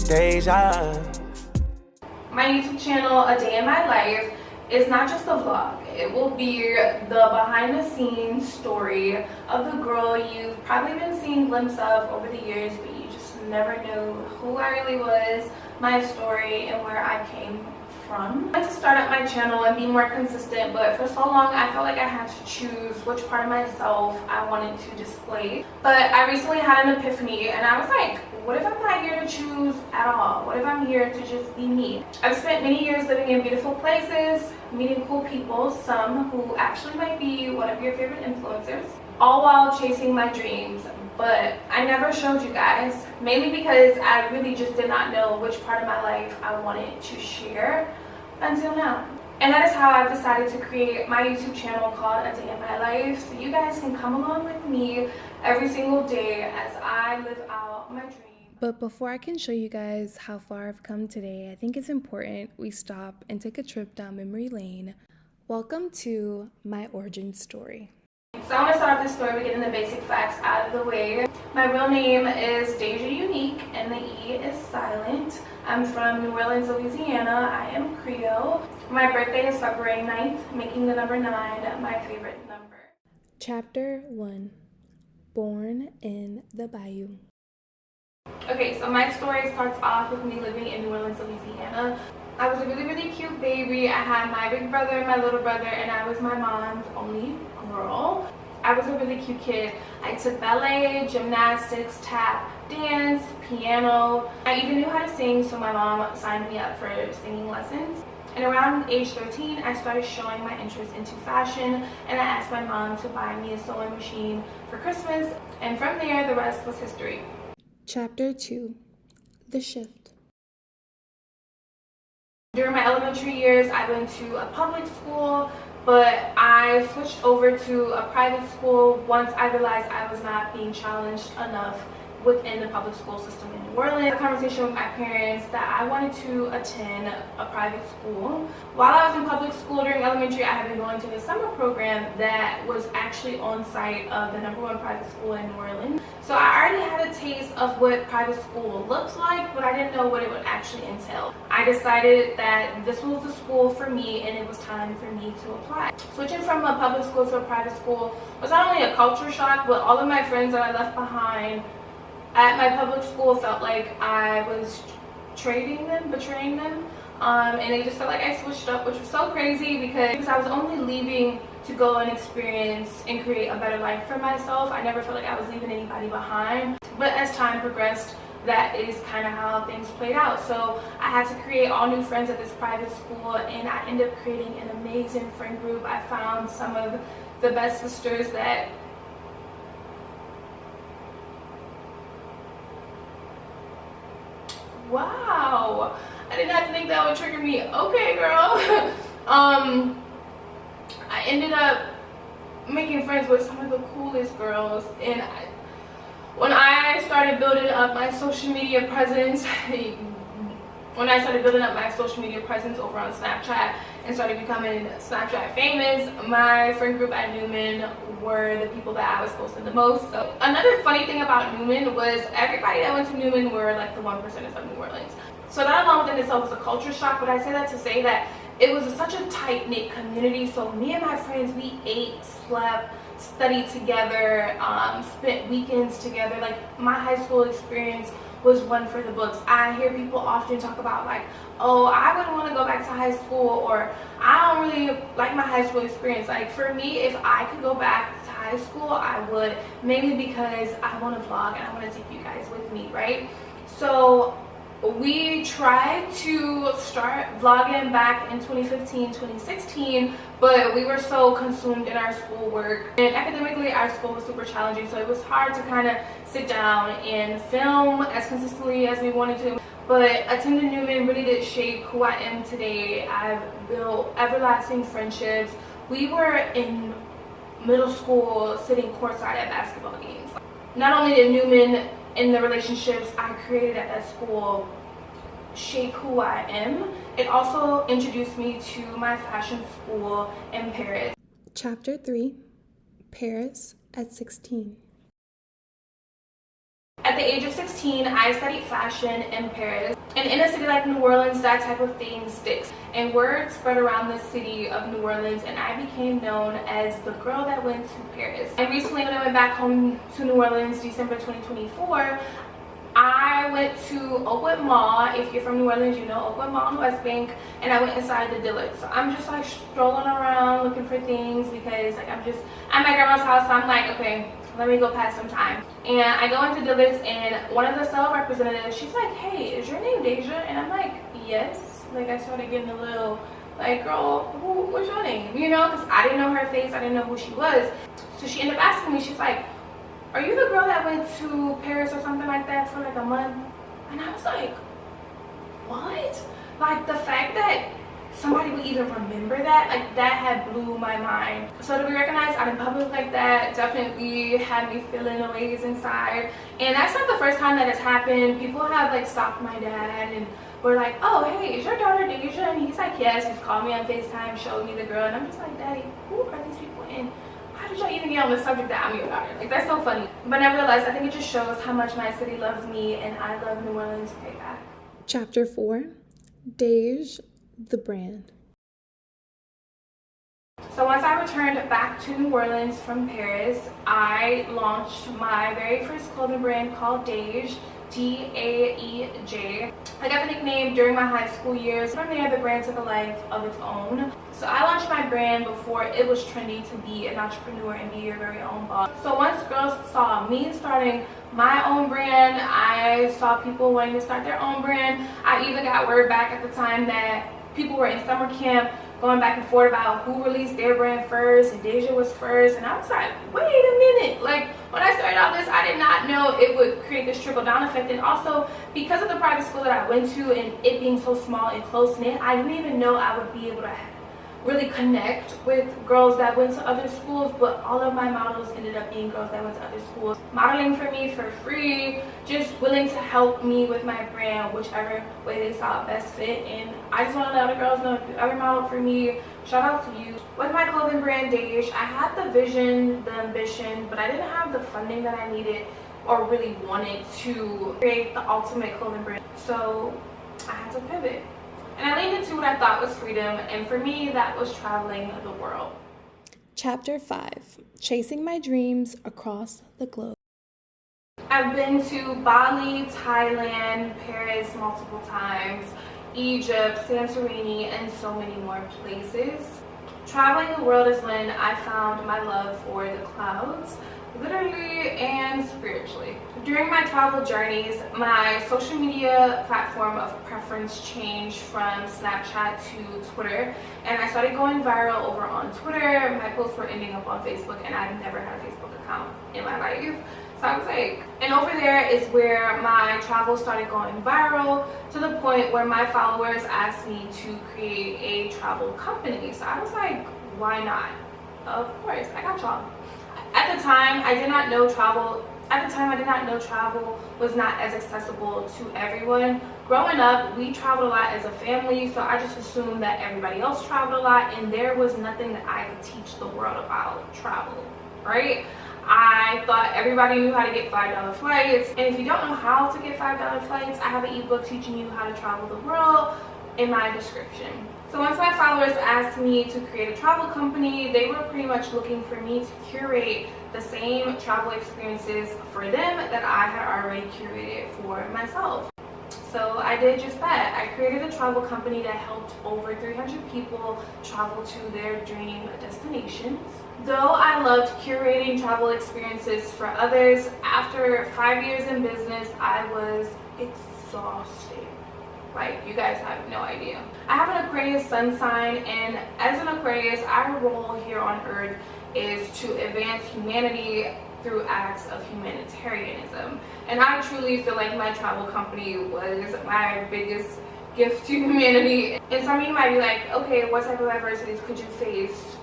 Daeja. My YouTube channel, A Day in My Life, is not just a vlog. It will be the behind the scenes story of the girl you've probably been seeing glimpses of over the years, but you just never knew who I really was, my story, and where I came from. I wanted to start up my channel and be more consistent, but for so long I felt like I had to choose which part of myself I wanted to display. But I recently had an epiphany and I was like, what if I'm not here to choose at all? What if I'm here to just be me? I've spent many years living in beautiful places, meeting cool people, some who actually might be one of your favorite influencers, all while chasing my dreams. But I never showed you guys, mainly because I really just did not know which part of my life I wanted to share until now. And that is how I've decided to create my YouTube channel called A Day in My Life, so you guys can come along with me every single day as I live out my dreams. But before I can show you guys how far I've come today, I think it's important we stop and take a trip down memory lane. Welcome to my origin story. So I want to start off this story by getting the basic facts out of the way. My real name is Daeja Unique, and the E is silent. I'm from New Orleans, Louisiana. I am Creole. My birthday is February 9th, making the number 9 my favorite number. Chapter 1. Born in the Bayou. Okay, so my story starts off with me living in New Orleans, Louisiana. I was a really, really cute baby. I had my big brother, my little brother, and I was my mom's only girl. I was a really cute kid. I took ballet, gymnastics, tap, dance, piano. I even knew how to sing, so my mom signed me up for singing lessons. And around age 13, I started showing my interest into fashion, and I asked my mom to buy me a sewing machine for Christmas, and from there, the rest was history. Chapter 2. The Shift. During my elementary years, I went to a public school, but I switched over to a private school once I realized I was not being challenged enough within the public school system in New Orleans. I had a conversation with my parents that I wanted to attend a private school. While I was in public school during elementary, I had been going to the summer program that was actually on site of the #1 private school in New Orleans. So I already had a taste of what private school looks like, but I didn't know what it would actually entail. I decided that this was the school for me and it was time for me to apply. Switching from a public school to a private school was not only a culture shock, but all of my friends that I left behind at my public school felt like I was betraying them, and they just felt like I switched up, which was so crazy because I was only leaving to go and experience and create a better life for myself. I never felt like I was leaving anybody behind, but as time progressed, that is kind of how things played out. So I had to create all new friends at this private school, and I ended up creating an amazing friend group. I found some of the best sisters that wow, I did not think that would trigger me. Okay, girl. I ended up making friends with some of the coolest girls, and when I started building up my social media presence, over on Snapchat and started becoming Snapchat famous, my friend group at Newman were the people that I was posting the most. So another funny thing about Newman was everybody that went to Newman were like the 1%ers of New Orleans. So that alone within itself was a culture shock, but I say that to say that it was such a tight-knit community. So me and my friends, we ate, slept, studied together, spent weekends together. Like, my high school experience was one for the books. I hear people often talk about like, oh, I wouldn't want to go back to high school, or I don't really like my high school experience. Like, for me, if I could go back to high school, I would, mainly because I want to vlog and I want to take you guys with me, right? So we tried to start vlogging back in 2015, 2016, but we were so consumed in our schoolwork, and academically our school was super challenging, so it was hard to kind of sit down and film as consistently as we wanted to. But attending Newman really did shape who I am today. I've built everlasting friendships. We were in middle school sitting courtside at basketball games. Not only did Newman and the relationships I created at that school shape who I am, it also introduced me to my fashion school in Paris. Chapter 3. Paris at 16. At the age of 16, I studied fashion in Paris. And in a city like New Orleans, that type of thing sticks. And word spread around the city of New Orleans, and I became known as the girl that went to Paris. And recently, when I went back home to New Orleans, December 2024, I went to Oakwood Mall. If you're from New Orleans, you know Oakwood Mall in West Bank, and I went inside the Dillards. So I'm just like strolling around looking for things because like I'm just at my grandma's house. So I'm like, okay, let me go pass some time. And I go into Dillard's, and one of the sales representatives, she's like, hey, is your name Daeja? And I'm like, yes. Like I started getting a little like, girl, what's your name? You know, because I didn't know her face, I didn't know who she was. So she ended up asking me, she's like, are you the girl that went to Paris or something like that for like a month? And I was like, what? Like the fact that somebody would even remember that, like that had blew my mind. So to be recognized out in public like that definitely had me feeling a ways inside. And that's not the first time that it's happened. People have like stopped my dad and were like, oh hey, is your daughter Daeja? And he's like, yes. He's called me on FaceTime, showed me the girl, and I'm just like, daddy, who are these people? And how did y'all even get on the subject that I'm your daughter? Like that's so funny. But nevertheless, I think it just shows how much my city loves me, and I love New Orleans right back. Chapter 4, Daeja, the brand. So once I returned back to New Orleans from Paris, I launched my very first clothing brand called Daeja, Daej. I got the nickname during my high school years. From there, the brand took a life of its own. So I launched my brand before it was trendy to be an entrepreneur and be your very own boss. So once girls saw me starting my own brand, I saw people wanting to start their own brand. I even got word back at the time that people were in summer camp going back and forth about who released their brand first, and Daeja was first, and I was like, wait a minute. Like when I started all this, I did not know it would create this trickle-down effect. And also because of the private school that I went to and it being so small and close-knit, I didn't even know I would be able to really connect with girls that went to other schools. But all of my models ended up being girls that went to other schools, modeling for me for free, just willing to help me with my brand whichever way they saw it best fit. And I just want to let other girls know, if you ever model for me, shout out to you. With my clothing brand Daeja, I had the vision, the ambition, but I didn't have the funding that I needed or really wanted to create the ultimate clothing brand. So I had to pivot. And I leaned into what I thought was freedom, and for me, that was traveling the world. Chapter 5, Chasing My Dreams Across the Globe. I've been to Bali, Thailand, Paris multiple times, Egypt, Santorini, and so many more places. Traveling the world is when I found my love for the clouds, literally and spiritually. During my travel journeys, my social media platform of preference changed from Snapchat to Twitter, and I started going viral over on Twitter. My posts were ending up on Facebook, and I've never had a Facebook account in my life. So I was like, and over there is where my travel started going viral, to the point where my followers asked me to create a travel company. So I was like, why not? Of course, I got y'all. At the time, I did not know travel. At the time, I did not know travel was not as accessible to everyone. Growing up, we traveled a lot as a family, so I just assumed that everybody else traveled a lot, and there was nothing that I could teach the world about travel, right? I thought everybody knew how to get $5 flights, and if you don't know how to get $5 flights, I have an ebook teaching you how to travel the world in my description. So once my followers asked me to create a travel company, they were pretty much looking for me to curate the same travel experiences for them that I had already curated for myself. So I did just that. I created a travel company that helped over 300 people travel to their dream destinations. Though I loved curating travel experiences for others, after 5 years in business, I was exhausted. Like, you guys have no idea. I have an Aquarius sun sign, and as an Aquarius, our role here on Earth is to advance humanity through acts of humanitarianism. And I truly feel like my travel company was my biggest gift to humanity. And some of you might be like, okay, what type of adversities could you face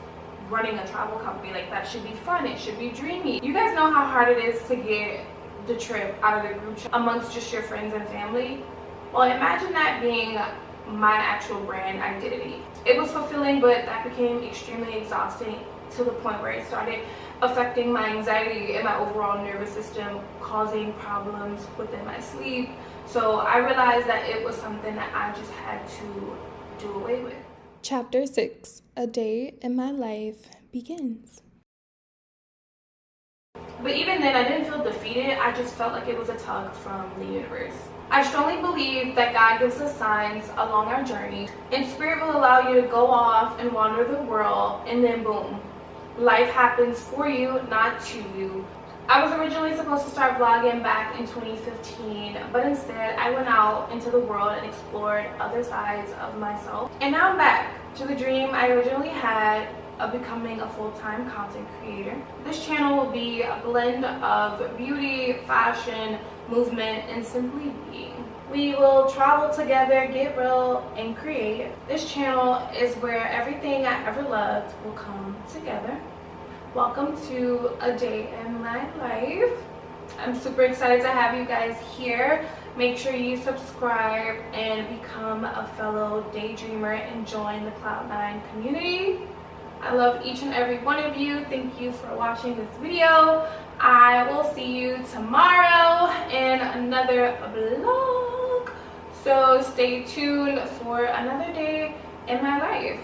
running a travel company? Like, that should be fun, it should be dreamy. You guys know how hard it is to get the trip out of the group chat amongst just your friends and family. Well, imagine that being my actual brand identity. It was fulfilling, but that became extremely exhausting to the point where it started affecting my anxiety and my overall nervous system, causing problems within my sleep. So I realized that it was something that I just had to do away with. Chapter 6, A Day in My Life begins. But even then, I didn't feel defeated. I just felt like it was a tug from the universe. I strongly believe that God gives us signs along our journey, and Spirit will allow you to go off and wander the world, and then boom, life happens for you, not to you. I was originally supposed to start vlogging back in 2015, but instead I went out into the world and explored other sides of myself. And now I'm back to the dream I originally had of becoming a full-time content creator. This channel will be a blend of beauty, fashion, movement, and simply being. We will travel together, get real, and create. This channel is where everything I ever loved will come together. Welcome to A Day in My Life. I'm super excited to have you guys here. Make sure you subscribe and become a fellow daydreamer and join the Cloud9 community. I love each and every one of you. Thank you for watching this video. I will see you tomorrow in another vlog. So stay tuned for another day in my life.